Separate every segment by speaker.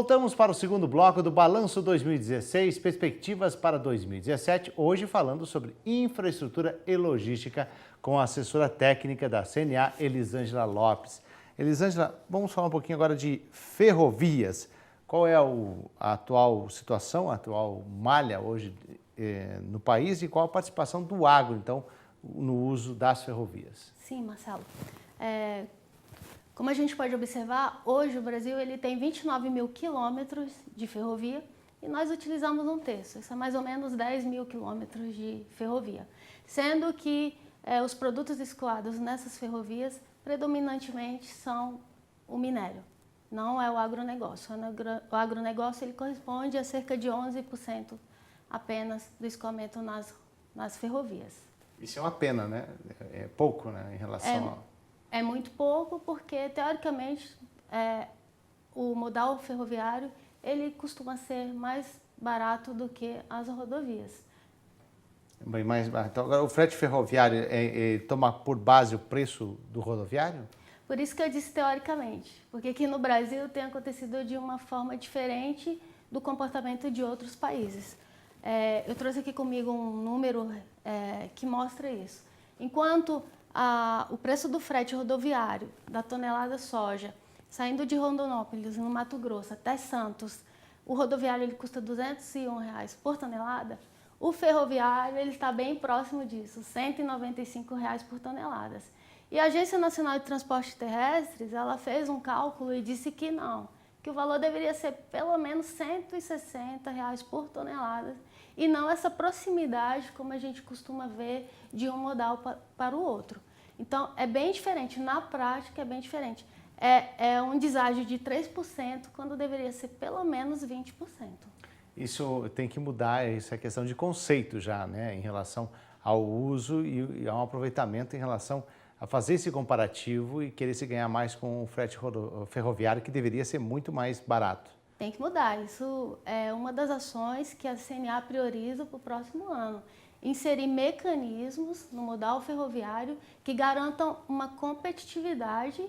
Speaker 1: Voltamos para o segundo bloco do Balanço 2016, perspectivas para 2017, hoje falando sobre infraestrutura e logística com a assessora técnica da CNA, Elisângela Lopes. Elisângela, vamos falar um pouquinho agora de ferrovias. Qual é a atual situação, a atual malha hoje no país e qual a participação do agro, então, no uso das ferrovias?
Speaker 2: Sim, Marcelo. Como a gente pode observar, hoje o Brasil ele tem 29 mil quilômetros de ferrovia e nós utilizamos um terço, isso é mais ou menos 10 mil quilômetros de ferrovia. Sendo que os produtos escoados nessas ferrovias predominantemente são o minério, não é o agronegócio. O agronegócio ele corresponde a cerca de 11% apenas do escoamento nas ferrovias.
Speaker 1: Isso é uma pena, né? É pouco, né, em relação
Speaker 2: É muito pouco porque, teoricamente, o modal ferroviário ele costuma ser mais barato do que as rodovias.
Speaker 1: Bem mais barato. Então, agora, o frete ferroviário toma por base o preço do rodoviário?
Speaker 2: Por isso que eu disse teoricamente, porque aqui no Brasil tem acontecido de uma forma diferente do comportamento de outros países. Eu trouxe aqui comigo um número que mostra isso. Enquanto o preço do frete rodoviário da tonelada soja, saindo de Rondonópolis, no Mato Grosso, até Santos, o rodoviário ele custa R$ 201 por tonelada, o ferroviário ele está bem próximo disso, R$ 195 por toneladas. E a Agência Nacional de Transportes Terrestres, ela fez um cálculo e disse que não, que o valor deveria ser pelo menos R$ 160 por tonelada, e não essa proximidade como a gente costuma ver de um modal para o outro. Então, é bem diferente, na prática é bem diferente. É um deságio de 3% quando deveria ser pelo menos 20%.
Speaker 1: Isso tem que mudar, isso é questão de conceito já, né, em relação ao uso e ao aproveitamento em relação a fazer esse comparativo e querer se ganhar mais com o frete ferroviário, que deveria ser muito mais barato.
Speaker 2: Tem que mudar, isso é uma das ações que a CNA prioriza para o próximo ano. Inserir mecanismos no modal ferroviário que garantam uma competitividade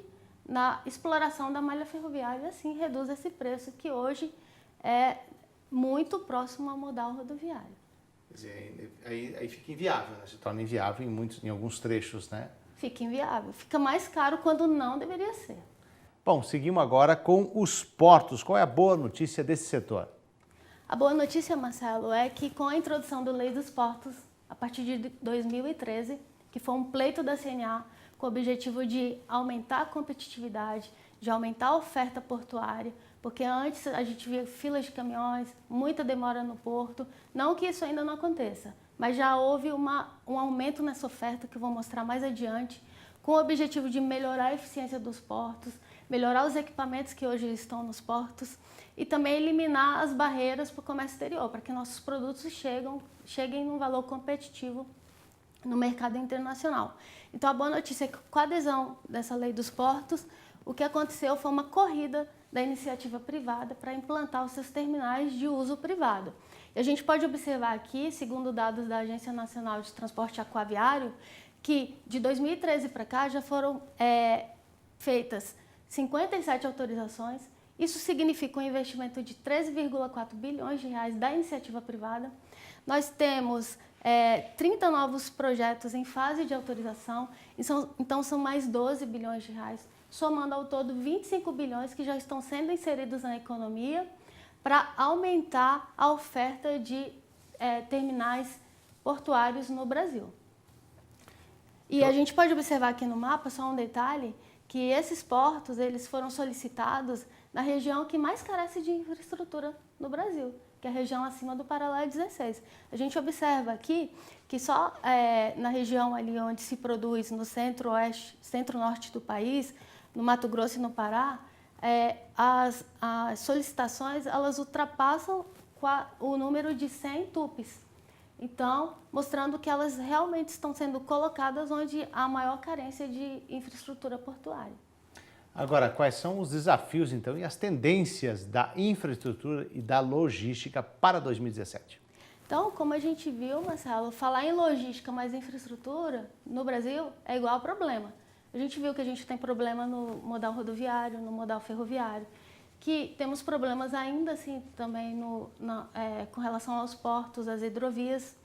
Speaker 2: na exploração da malha ferroviária e assim reduz esse preço que hoje é muito próximo ao modal rodoviário.
Speaker 1: Quer dizer, aí fica inviável, né? Se torna inviável em alguns trechos, né?
Speaker 2: Fica inviável, fica mais caro quando não deveria ser.
Speaker 1: Bom, seguimos agora com os portos. Qual é a boa notícia desse setor?
Speaker 2: A boa notícia, Marcelo, é que com a introdução da Lei dos Portos, a partir de 2013, que foi um pleito da CNA com o objetivo de aumentar a competitividade, de aumentar a oferta portuária, porque antes a gente via filas de caminhões, muita demora no porto, não que isso ainda não aconteça, mas já houve um aumento nessa oferta que eu vou mostrar mais adiante, com o objetivo de melhorar a eficiência dos portos, melhorar os equipamentos que hoje estão nos portos e também eliminar as barreiras para o comércio exterior, para que nossos produtos cheguem num valor competitivo no mercado internacional. Então, a boa notícia é que com a adesão dessa lei dos portos, o que aconteceu foi uma corrida da iniciativa privada para implantar os seus terminais de uso privado. E a gente pode observar aqui, segundo dados da Agência Nacional de Transporte Aquaviário, que de 2013 para cá já foram feitas 57 autorizações. Isso significa um investimento de 13,4 bilhões de reais da iniciativa privada. Nós temos 30 novos projetos em fase de autorização, então são mais 12 bilhões de reais, somando ao todo 25 bilhões que já estão sendo inseridos na economia para aumentar a oferta de terminais portuários no Brasil. E a gente pode observar aqui no mapa, só um detalhe, que esses portos eles foram solicitados na região que mais carece de infraestrutura no Brasil, que é a região acima do Paralelo 16. A gente observa aqui que só na região ali onde se produz no centro-oeste, centro-norte do país, no Mato Grosso e no Pará, as solicitações elas ultrapassam o número de 100 tupis. Então, mostrando que elas realmente estão sendo colocadas onde há maior carência de infraestrutura portuária.
Speaker 1: Agora, quais são os desafios, então, e as tendências da infraestrutura e da logística para 2017?
Speaker 2: Então, como a gente viu, Marcelo, falar em logística mais infraestrutura no Brasil é igual a problema. A gente viu que a gente tem problema no modal rodoviário, no modal ferroviário. que temos problemas ainda assim também com relação aos portos, às hidrovias.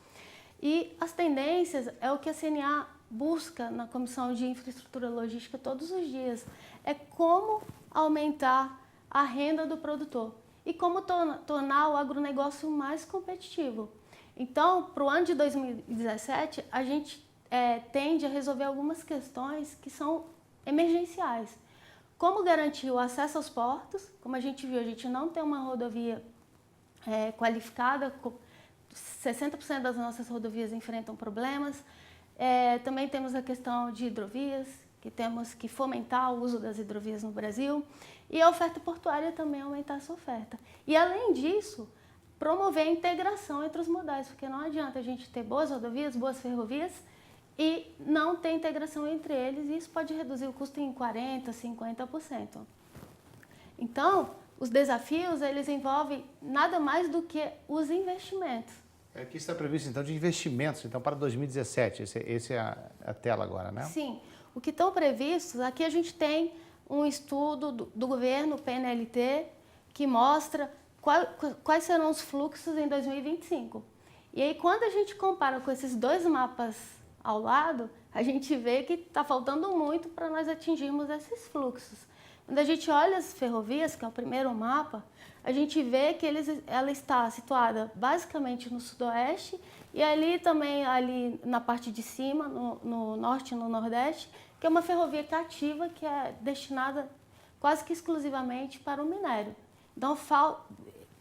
Speaker 2: E as tendências é o que a CNA busca na Comissão de Infraestrutura Logística todos os dias, é como aumentar a renda do produtor e como tornar o agronegócio mais competitivo. Então, para o ano de 2017, a gente tende a resolver algumas questões que são emergenciais. Como garantir o acesso aos portos, como a gente viu, a gente não tem uma rodovia qualificada, 60% das nossas rodovias enfrentam problemas. Também temos a questão de hidrovias, que temos que fomentar o uso das hidrovias no Brasil. E a oferta portuária também aumentar essa oferta. E além disso, promover a integração entre os modais, porque não adianta a gente ter boas rodovias, boas ferrovias e não ter integração entre eles, e isso pode reduzir o custo em 40%, 50%. Então, os desafios, eles envolvem nada mais do que os investimentos.
Speaker 1: Aqui está previsto, então, de investimentos, então, para 2017. Esse é a tela agora, né?
Speaker 2: Sim. O que estão previstos, aqui a gente tem um estudo do governo, PNLT, que mostra quais serão os fluxos em 2025. E aí, quando a gente compara com esses dois mapas ao lado, a gente vê que está faltando muito para nós atingirmos esses fluxos. Quando a gente olha as ferrovias, que é o primeiro mapa, a gente vê que ela está situada basicamente no sudoeste e ali também ali na parte de cima, no norte e no nordeste, que é uma ferrovia cativa que é destinada quase que exclusivamente para o minério. Então,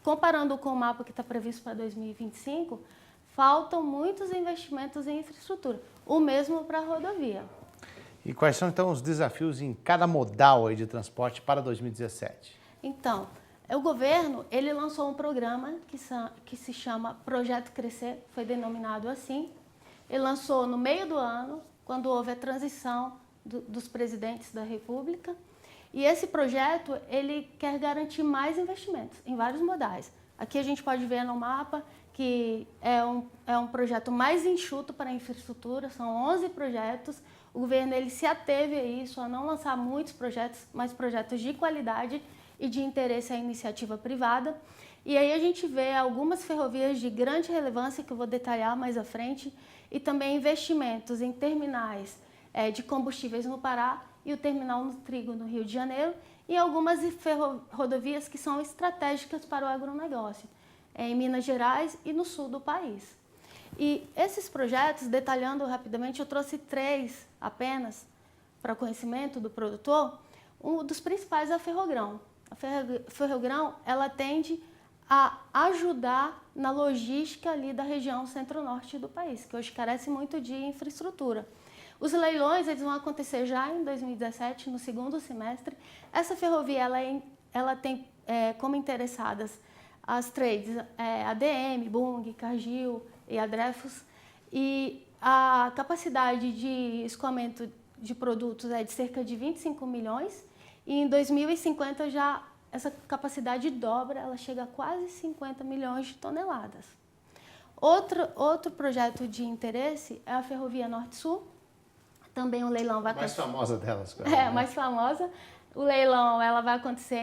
Speaker 2: comparando com o mapa que está previsto para 2025, faltam muitos investimentos em infraestrutura, o mesmo para a rodovia.
Speaker 1: E quais são, então, os desafios em cada modal aí de transporte para 2017?
Speaker 2: Então, o governo ele lançou um programa que se chama Projeto Crescer, foi denominado assim. Ele lançou no meio do ano, quando houve a transição dos presidentes da República. E esse projeto ele quer garantir mais investimentos em vários modais. Aqui a gente pode ver no mapa que é um projeto mais enxuto para a infraestrutura, são 11 projetos. O governo ele se ateve a isso, a não lançar muitos projetos, mas projetos de qualidade e de interesse à iniciativa privada. E aí a gente vê algumas ferrovias de grande relevância, que eu vou detalhar mais à frente, e também investimentos em terminais de combustíveis no Pará e o terminal no Trigo, no Rio de Janeiro, e algumas rodovias que são estratégicas para o agronegócio, em Minas Gerais e no sul do país. E esses projetos, detalhando rapidamente, eu trouxe 3 apenas para conhecimento do produtor. Um dos principais é a Ferrogrão. A Ferrogrão, ela tende a ajudar na logística ali da região centro-norte do país, que hoje carece muito de infraestrutura. Os leilões eles vão acontecer já em 2017, no segundo semestre. Essa ferrovia ela tem como interessadas as trades ADM, Bung, Cargill e a Dreyfus. E a capacidade de escoamento de produtos é de cerca de 25 milhões. E em 2050 já essa capacidade dobra, ela chega a quase 50 milhões de toneladas. Outro projeto de interesse é a Ferrovia Norte-Sul. Também o leilão vai acontecer.
Speaker 1: Mais famosa delas.
Speaker 2: Mais famosa. O leilão ela vai acontecer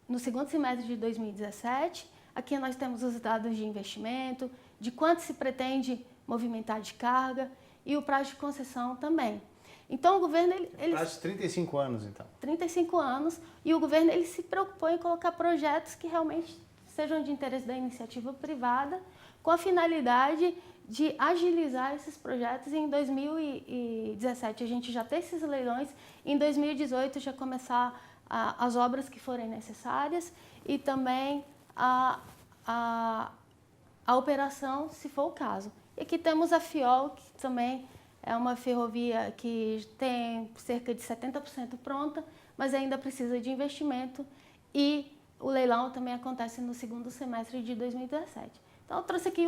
Speaker 2: no segundo semestre de 2017. Aqui nós temos os dados de investimento, de quanto se pretende movimentar de carga e o prazo de concessão também. Então o governo
Speaker 1: prazo de 35 anos, então.
Speaker 2: 35 anos, e o governo ele se preocupou em colocar projetos que realmente sejam de interesse da iniciativa privada, com a finalidade de agilizar esses projetos. E em 2017 a gente já tem esses leilões, em 2018 já começar as obras que forem necessárias e também a operação, se for o caso. E aqui temos a FIOL, que também é uma ferrovia que tem cerca de 70% pronta, mas ainda precisa de investimento, e o leilão também acontece no segundo semestre de 2017. Então, eu trouxe aqui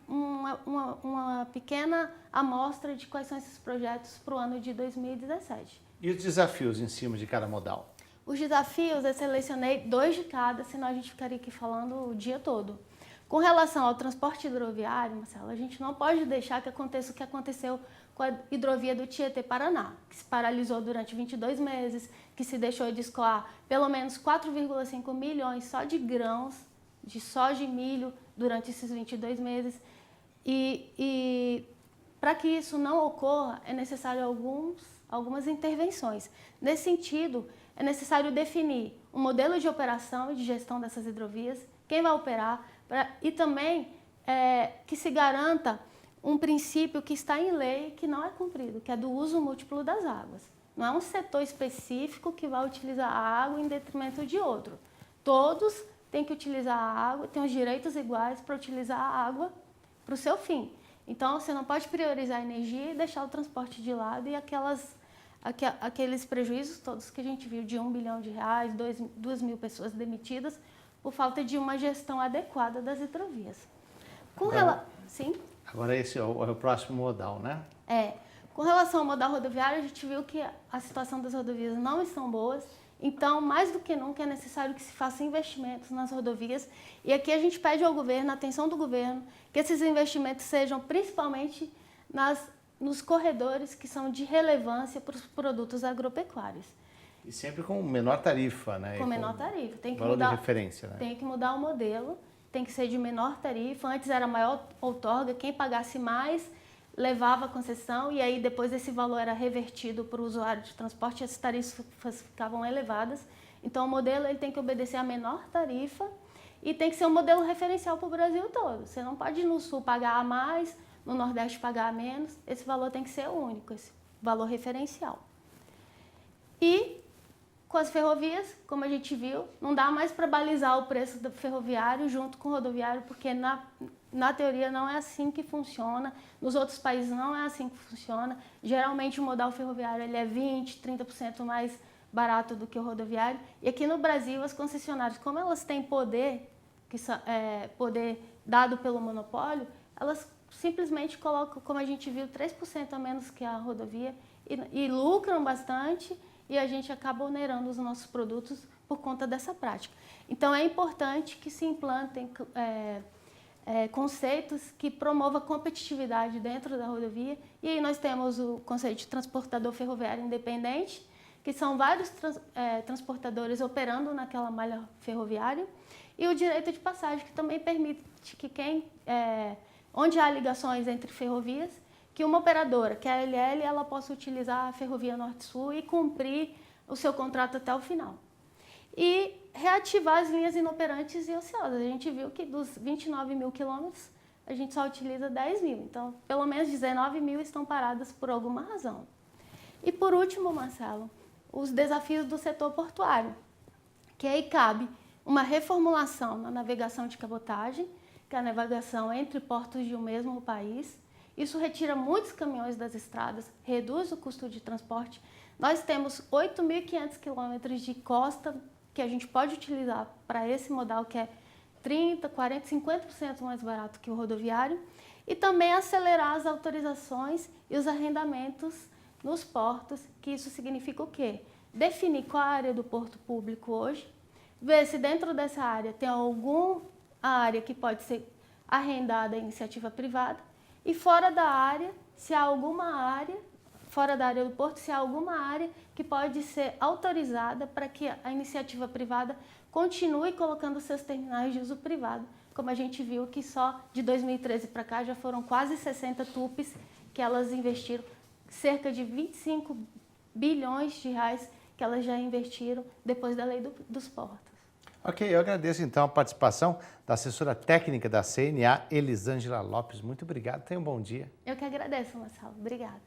Speaker 2: uma pequena amostra de quais são esses projetos para o ano de 2017.
Speaker 1: E os desafios em cima de cada modal?
Speaker 2: Os desafios, eu selecionei 2 de cada, senão a gente ficaria aqui falando o dia todo. Com relação ao transporte hidroviário, Marcelo, a gente não pode deixar que aconteça o que aconteceu com a hidrovia do Tietê-Paraná, que se paralisou durante 22 meses, que se deixou de escoar pelo menos 4,5 milhões só de grãos, de soja e milho durante esses 22 meses. E para que isso não ocorra, é necessário algumas intervenções. Nesse sentido, é necessário definir um modelo de operação e de gestão dessas hidrovias, quem vai operar, e também que se garanta um princípio que está em lei que não é cumprido, que é do uso múltiplo das águas. Não é um setor específico que vai utilizar a água em detrimento de outro. Todos têm que utilizar a água, têm os direitos iguais para utilizar a água para o seu fim. Então, você não pode priorizar a energia e deixar o transporte de lado e aqueles prejuízos todos que a gente viu de R$1 bilhão, 2.000 pessoas demitidas por falta de uma gestão adequada das hidrovias. Sim?
Speaker 1: Agora esse é o próximo modal, né?
Speaker 2: Com relação ao modal rodoviário, a gente viu que a situação das rodovias não estão boas. Então, mais do que nunca, é necessário que se façam investimentos nas rodovias. E aqui a gente pede ao governo, a atenção do governo, que esses investimentos sejam principalmente nos corredores que são de relevância para os produtos agropecuários.
Speaker 1: E sempre com menor tarifa, né?
Speaker 2: Com menor tarifa. Tem que
Speaker 1: valor
Speaker 2: mudar,
Speaker 1: de referência, né?
Speaker 2: Tem que mudar o modelo, tem que ser de menor tarifa. Antes era maior outorga, quem pagasse mais levava a concessão e aí depois esse valor era revertido para o usuário de transporte e as tarifas ficavam elevadas. Então o modelo ele tem que obedecer a menor tarifa e tem que ser um modelo referencial para o Brasil todo. Você não pode no Sul pagar a mais, no Nordeste pagar a menos, esse valor tem que ser único, esse valor referencial. E com as ferrovias, como a gente viu, não dá mais para balizar o preço do ferroviário junto com o rodoviário, porque na teoria não é assim que funciona, nos outros países não é assim que funciona. Geralmente o modal ferroviário ele é 20%, 30% mais barato do que o rodoviário. E aqui no Brasil, as concessionárias, como elas têm poder, poder dado pelo monopólio, elas simplesmente colocam, como a gente viu, 3% a menos que a rodovia e lucram bastante e a gente acaba onerando os nossos produtos por conta dessa prática. Então é importante que se implantem conceitos que promovam a competitividade dentro da rodovia. E aí nós temos o conceito de transportador ferroviário independente, que são vários transportadores operando naquela malha ferroviária, e o direito de passagem, que também permite que onde há ligações entre ferrovias, que uma operadora, que é a ALL, ela possa utilizar a ferrovia Norte-Sul e cumprir o seu contrato até o final. E reativar as linhas inoperantes e ociosas. A gente viu que dos 29 mil quilômetros, a gente só utiliza 10 mil. Então, pelo menos 19 mil estão paradas por alguma razão. E por último, Marcelo, os desafios do setor portuário, que aí cabe uma reformulação na navegação de cabotagem, que é a navegação entre portos de um mesmo país. Isso retira muitos caminhões das estradas, reduz o custo de transporte. Nós temos 8.500 quilômetros de costa que a gente pode utilizar para esse modal, que é 30%, 40%, 50% mais barato que o rodoviário. E também acelerar as autorizações e os arrendamentos nos portos, que isso significa o quê? Definir qual a área do porto público hoje, ver se dentro dessa área tem alguma área que pode ser arrendada à iniciativa privada, e fora da área, se há alguma área, fora da área do porto, se há alguma área que pode ser autorizada para que a iniciativa privada continue colocando seus terminais de uso privado, como a gente viu que só de 2013 para cá já foram quase 60 TUPs que elas investiram, cerca de 25 bilhões de reais que elas já investiram depois da lei dos portos.
Speaker 1: Ok, eu agradeço então a participação da assessora técnica da CNA, Elisângela Lopes. Muito obrigado, tenha um bom dia.
Speaker 2: Eu que agradeço, Marcelo. Obrigada.